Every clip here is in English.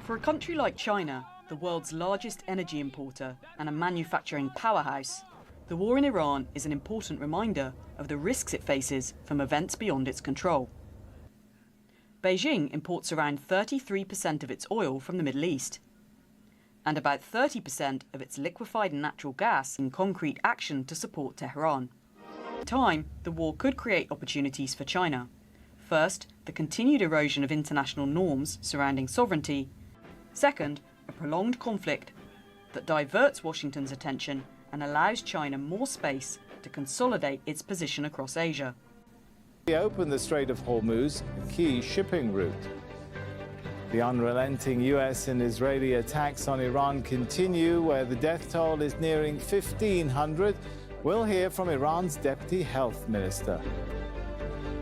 For a country like China, the world's largest energy importer and a manufacturing powerhouse, the war in Iran is an important reminder of the risks it faces from events beyond its control. Beijing imports around 33% of its oil from the Middle East, and about 30% of its liquefied natural gas in concrete action to support Tehran. In time, the war could create opportunities for China. First, the continued erosion of international norms surrounding sovereignty. Second, a prolonged conflict that diverts Washington's attention and allows China more space to consolidate its position across Asia. We opened the Strait of Hormuz, a key shipping route. The unrelenting US and Israeli attacks on Iran continue, where the death toll is nearing 1,500. We'll hear from Iran's Deputy Health Minister.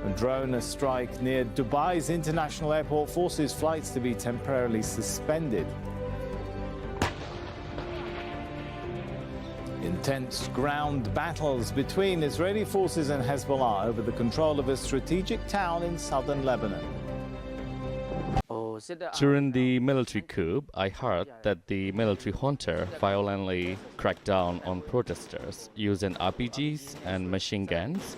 A drone strike near Dubai's international airport forces flights to be temporarily suspended. Intense ground battles between Israeli forces and Hezbollah over the control of a strategic town in southern Lebanon. During the military coup, I heard that the military junta violently cracked down on protesters using RPGs and machine guns.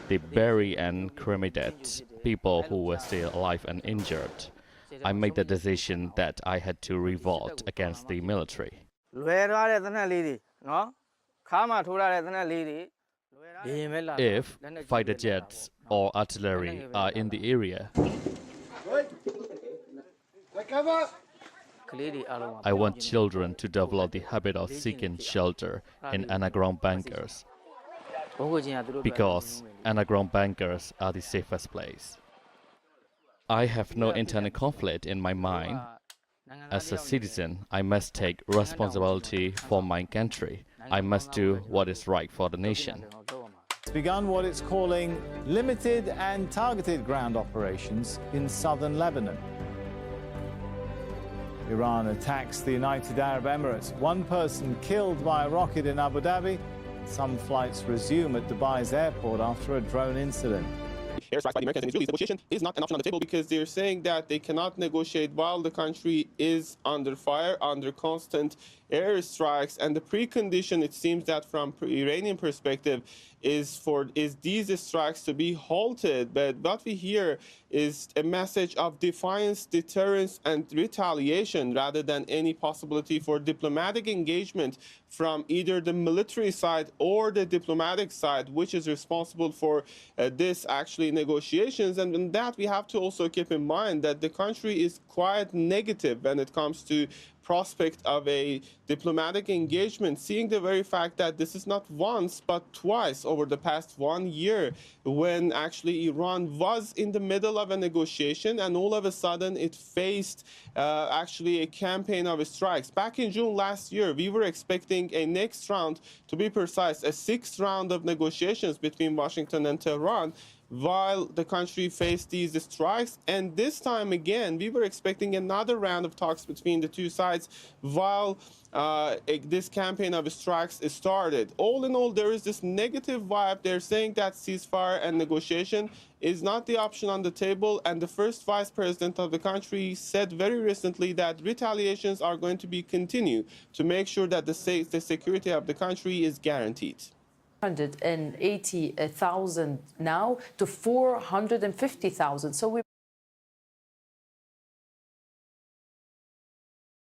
They bury and cremated people who were still alive and injured. I made the decision that I had to revolt against the military. If fighter jets or artillery are in the area, I want children to develop the habit of seeking shelter in underground bunkers, because underground bunkers are the safest place. I have no internal conflict in my mind. As a citizen, I must take responsibility for my country. I must do what is right for the nation. It's begun what it's calling limited and targeted ground operations in southern Lebanon. Iran attacks the United Arab Emirates. One person killed by a rocket in Abu Dhabi. Some flights resume at Dubai's airport after a drone incident. Airstrikes by the Americans and Israelis, negotiation is not an option on the table because they're saying that they cannot negotiate while the country is under fire, under constant airstrikes. And the precondition, it seems that from Iranian perspective, is these strikes to be halted. But what we hear is a message of defiance, deterrence, and retaliation rather than any possibility for diplomatic engagement from either the military side or the diplomatic side, which is responsible for this actually negotiations. And in that, we have to also keep in mind that the country is quite negative when it comes to prospect of a diplomatic engagement, seeing the very fact that this is not once but twice over the past 1 year when actually Iran was in the middle of a negotiation and all of a sudden it faced actually a campaign of strikes. Back in June last year, we were expecting a next round, to be precise, a 6th round of negotiations between Washington and Tehran, while the country faced these strikes. And this time again, we were expecting another round of talks between the two sides while this campaign of strikes started. All in all, there is this negative vibe. They're saying that ceasefire and negotiation is not the option on the table. And the first vice president of the country said very recently that retaliations are going to be continued to make sure that the security of the country is guaranteed. 180,000 now to 450,000. So we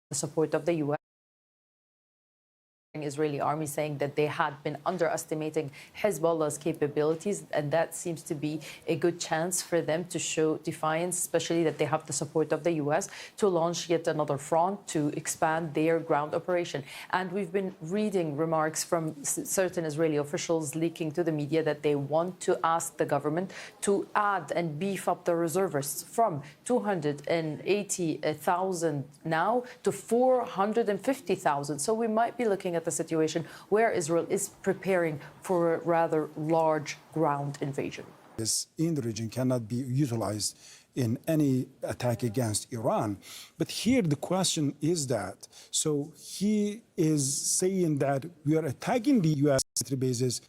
the support of the U.S. Israeli army saying that they had been underestimating Hezbollah's capabilities, and that seems to be a good chance for them to show defiance, especially that they have the support of the U.S. to launch yet another front to expand their ground operation. And we've been reading remarks from certain Israeli officials leaking to the media that they want to ask the government to add and beef up the reservists from 280,000 now to 450,000. So we might be looking at the situation where Israel is preparing for a rather large ground invasion. This in the region cannot be utilized in any attack against Iran. But here the question is that, so he is saying that we are attacking the U.S. military bases.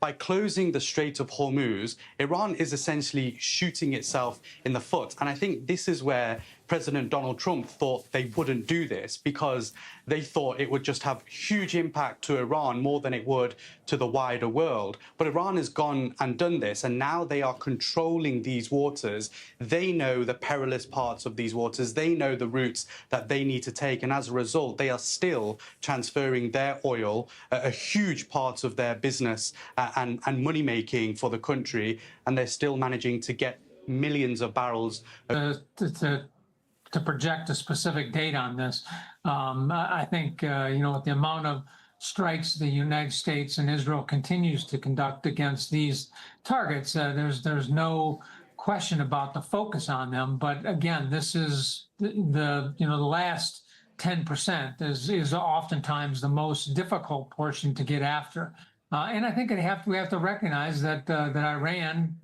by closing the Strait of Hormuz, Iran is essentially shooting itself in the foot. And I think this is where President Donald Trump thought they wouldn't do this, because they thought it would just have huge impact to Iran more than it would to the wider world. But Iran has gone and done this, and now they are controlling these waters. They know the perilous parts of these waters. They know the routes that they need to take. And as a result, they are still transferring their oil, a huge part of their business and money making for the country. And they're still managing to get millions of barrels. To project a specific date on this, I think, with the amount of strikes the United States and Israel continues to conduct against these targets, there's no question about the focus on them. But again, this is the last 10% is oftentimes the most difficult portion to get after. And I think we have to recognize that Iran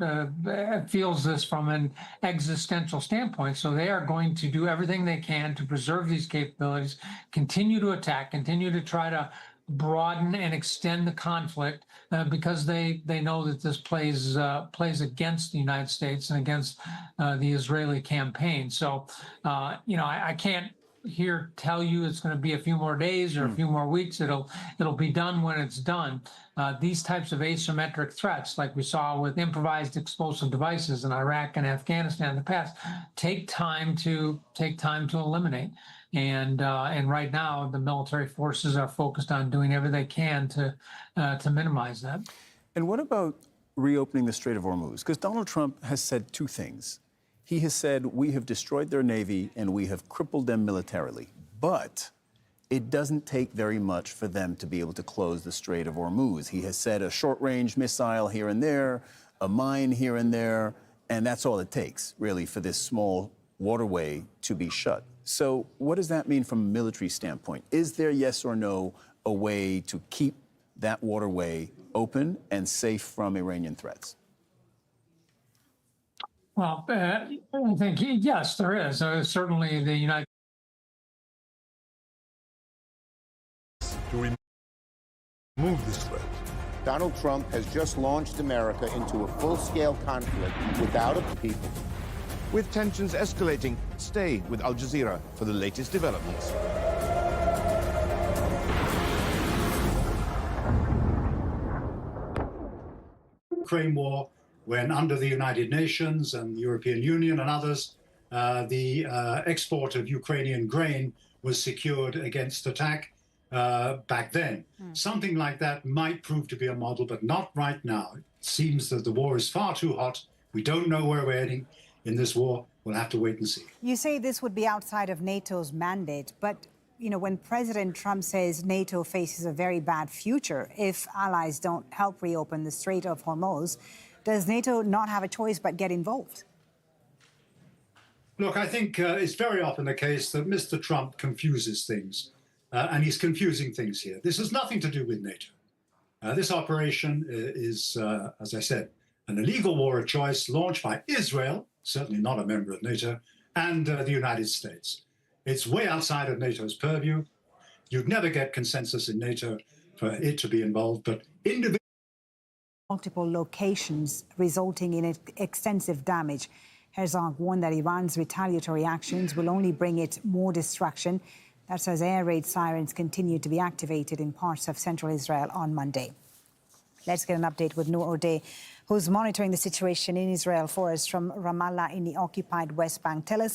feels this from an existential standpoint. So they are going to do everything they can to preserve these capabilities, continue to attack, continue to try to broaden and extend the conflict, because they know that this plays against the United States and against the Israeli campaign. So I can't here tell you it's going to be a few more days or a few more weeks. It'll be done when it's done. These types of asymmetric threats, like we saw with improvised explosive devices in Iraq and Afghanistan in the past, take time to eliminate. And right now, the military forces are focused on doing everything they can to minimize that. And what about reopening the Strait of Hormuz? Because Donald Trump has said two things. He has said, we have destroyed their navy and we have crippled them militarily. But it doesn't take very much for them to be able to close the Strait of Hormuz. He has said a short-range missile here and there, a mine here and there, and that's all it takes, really, for this small waterway to be shut. So what does that mean from a military standpoint? Is there, yes or no, a way to keep that waterway open and safe from Iranian threats? Well, I think, yes, there is. Certainly the United to remove this threat. Donald Trump has just launched America into a full-scale conflict without a people. With tensions escalating, stay with Al Jazeera for the latest developments. Ukraine war, when under the United Nations and the European Union and others, the export of Ukrainian grain was secured against attack back then. Something like that might prove to be a model, but not right now. It seems that the war is far too hot. We don't know where we're heading in this war. We'll have to wait and see. You say this would be outside of NATO's mandate, but when President Trump says NATO faces a very bad future if allies don't help reopen the Strait of Hormuz, does NATO not have a choice but get involved? Look, I think it's very often the case that Mr. Trump confuses things, and he's confusing things here. This has nothing to do with NATO. This operation is, as I said, an illegal war of choice launched by Israel, certainly not a member of NATO, and the United States. It's way outside of NATO's purview. You'd never get consensus in NATO for it to be involved, but individual multiple locations, resulting in extensive damage. Herzog warned that Iran's retaliatory actions will only bring it more destruction. That's as air raid sirens continue to be activated in parts of central Israel on Monday. Let's get an update with Noor O'Day, who's monitoring the situation in Israel for us from Ramallah in the occupied West Bank. Tell us